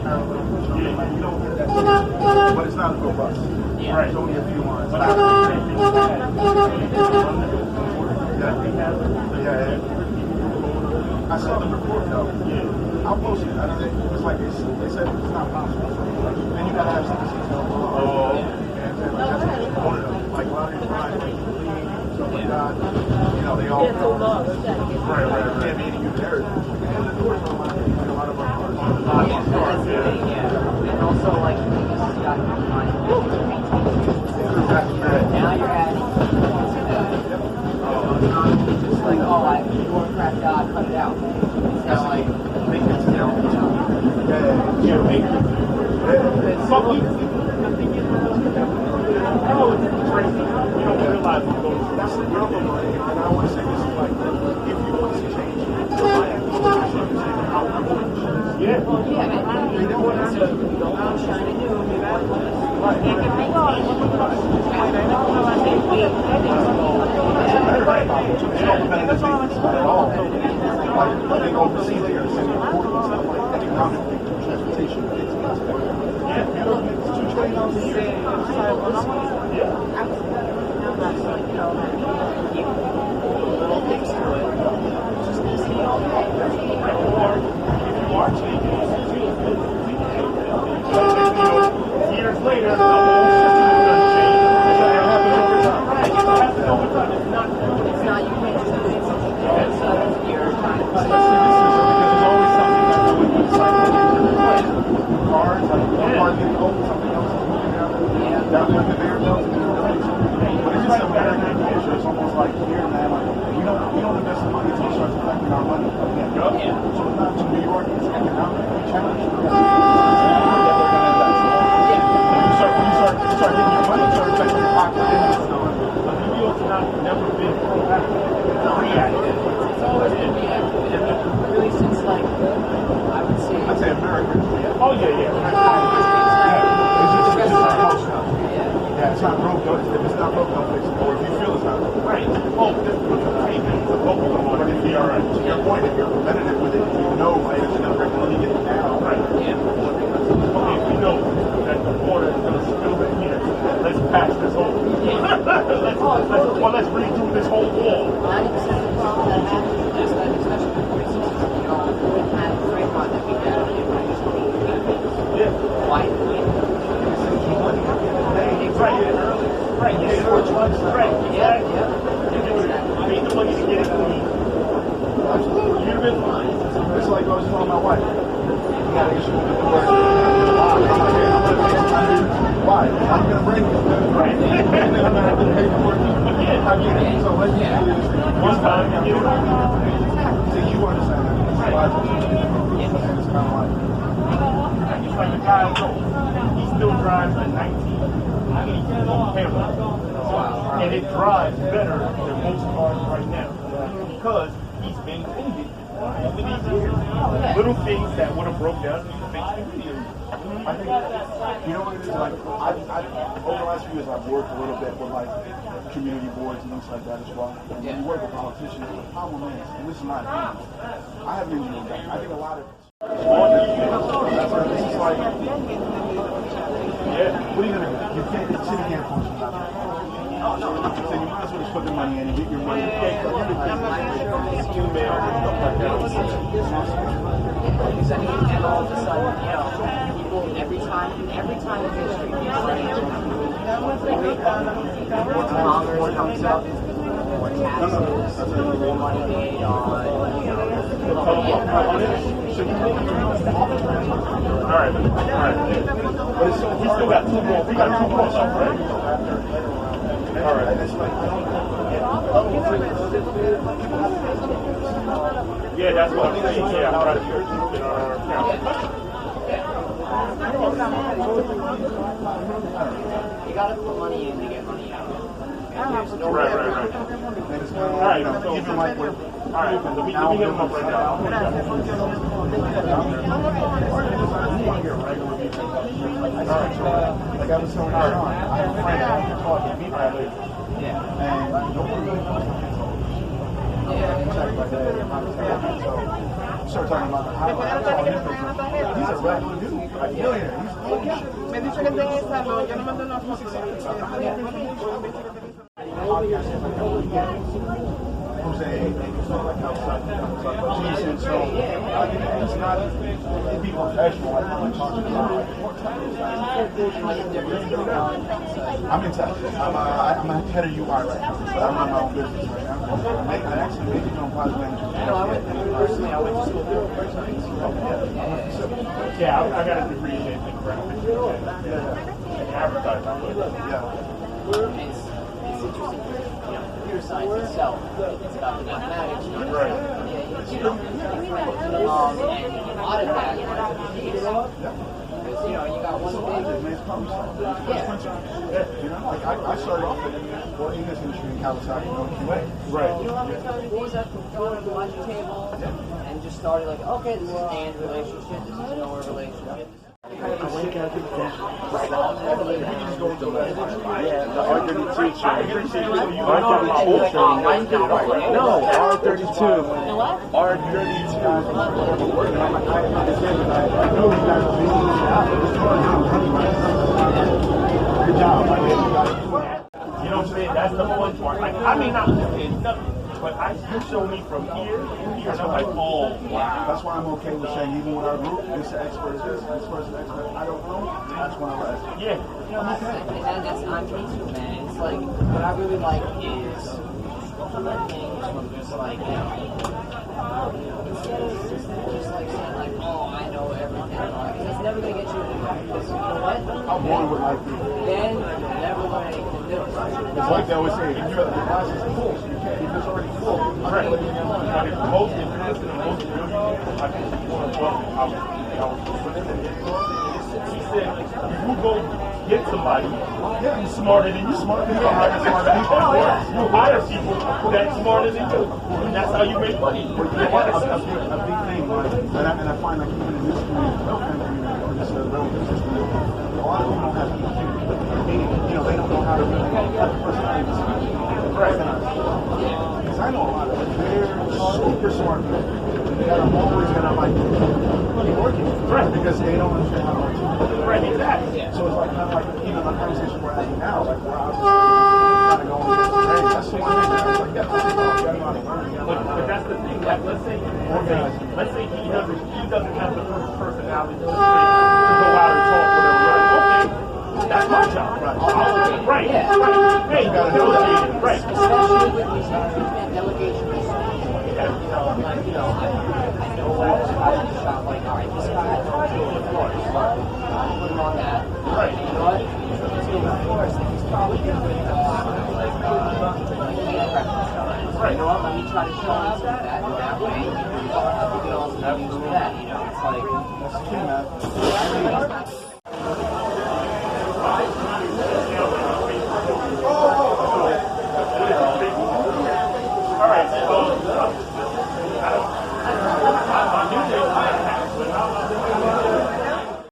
You don't get that sense, but it's not a good bus. Yeah. Right. It's only a few lines. Yeah. I saw the report though. Yeah. I'll post it. It's like they said it's not possible. Then you gotta have citizens help. Oh. And like a lot of these lines, stuff like that. You know, they all. Right. Can't be any good narrative. And the doors are like a lot of our cars. And also, like, this has got to be fine. Now you're adding. So it's not just like, oh, you want to crack out, cut it out. It's not like, make it down. Yeah, make it. It's crazy. You don't realize what's going on. That's the problem, and I want to say this is like, if you want to see change, yeah. They don't want to go out shining new. That's all at all. Like, they oversee there and send reporting and stuff like economic transportation. Yeah, it's $2 trillion a year. Little things to it. Just needs to be okay. Or if you are changing, years later, the whole system is going to change. It's not, you can't just do something else. You're trying to because there's always something that's going to be like cars, like cars getting old, something else is moving out. Down there in the bare bells, but it's just a better idea. It's almost like here, man, like we don't invest in money until it starts affecting our money. So it's not to New York, it's economically challenged. When you start getting your money, start affecting your pocket. But New York's never been proactive. It's reactive. It's always been reactive. Really since like, I'd say America. Oh yeah. It's not broke though. If it's not broke, don't fix it. Or if you feel it's not broke. Right. Oh, this is a local one. But if you're alright, to your point, if you're competitive with it, you know it's going to regularly get down. Right. Yeah. Okay, if you know that the water is going to spill in here, let's patch this hole. let's redo this whole wall. 90% of the problem that happens is that, especially in the 46s, you know, we wouldn't have the framework that we have in the Why? Right, yeah. You need the money to get it clean. Absolutely. You'd have been fine. It's like I was telling my wife. You got an issue with the word. Why? I'm going to break it. Right. And then I'm going to have to pay for it. Again. So let's do this. One time, you get it right. So you understand that. It's kind of like. It's like the guy I know. He still drives a 1980 Camry. And it drives better than most cars right now because he's maintained it over these years. Little things that would have broke down, he's fixed immediately. I think, you know what it is? Like, over the last few years, I've worked a little bit with like community boards and things like that as well. And when you work with politicians, the problem is, and this is my opinion, I haven't even known that. I think a lot of this is like, what are you going to do? The city can't function without that. So you might as well just put the money in and get your money. I'm not sure it's email and stuff like that. Because I mean, and all of a sudden, you know, people every time in history, more Congress comes up, more taxes, more money made on, you know, Alright. But it's so we still got two more. We got two more stuff, right? Alright. Yeah, that's what I'm saying. Yeah, I'm trying to keep it on our account. You gotta put money in to get money out. Right. Alright, so give him like what? Alright, let me hit him up right now. Like I was telling Sean, I have a friend that can talk to me privately. And nobody really knows what it's all. Yeah, exactly. So start talking about the highlights. He's a regular dude, a millionaire. Me dice que de esa no, yo no mando una foto. I'm saying, it's not like outside, but decent, so it's not to be professional like I'm talking about. I'm in tech. I'm a head of UI right now, but I run my own business right now. I actually make it on project management. I went to school for science. Yeah, I got a degree in graphics and advertising. It's interesting, computer science itself. It's about the mathematics. Right. And a lot of that is because, you got one big. Like I started off in the English industry in Kawasaki, QA. Right. What was that before the logic table? And just started like, okay, this is an and relationship, this is an or relationship. I wake up the R32 No, R32. R32. Good job, my man. You know what I'm saying? That's the fun part. Like, I may not understand nothing, but you show me from here to here, and I'm like, oh, wow. That's why I'm okay with saying, even with our group, this expert is this person's expert. I don't know. That's when I rest. Yeah. And that's I'm me too, man. It's like what I really like is things from just like instead of just like saying like, oh, I know everything. Like, it's never gonna get you anywhere. Because you know what? How boring would life be? Then you'll never learn anything new. It's like they always say, if the class is full, so you can't, if it's already full, Right. But it's most interesting and most brilliant. I think one of them, he said, if you go get somebody who's smarter than you, you hire people that's smarter than you. And that's how you make money. But you know what? A big thing, like, and I find like even in this community, this relative system, a lot of people don't have EQ. Meaning, they don't know how to really have a personality to speak. Right. Because I know a lot of them. They're super smart people that I'm always going to like be working with. Right. Because they don't understand how to articulate. Right, exactly. So it's like kind of like even the conversation we're having now, like where I was kind of going, hey, that's the one thing that I was like, yeah, but that's the thing. Like, let's say he doesn't have the personality to go out and talk whatever. Like, okay, that's my job. Right. Hey, delegating. Right. Especially with these delegation I know all the guys in the shop, like, all right, this guy has to go to the floor. I'll put him on that. Right. And you know what? He's going to the floor, so he's probably good with, right. You know what? Let me try to show him that, and that way, he can also use that. It's like, that's the thing, man.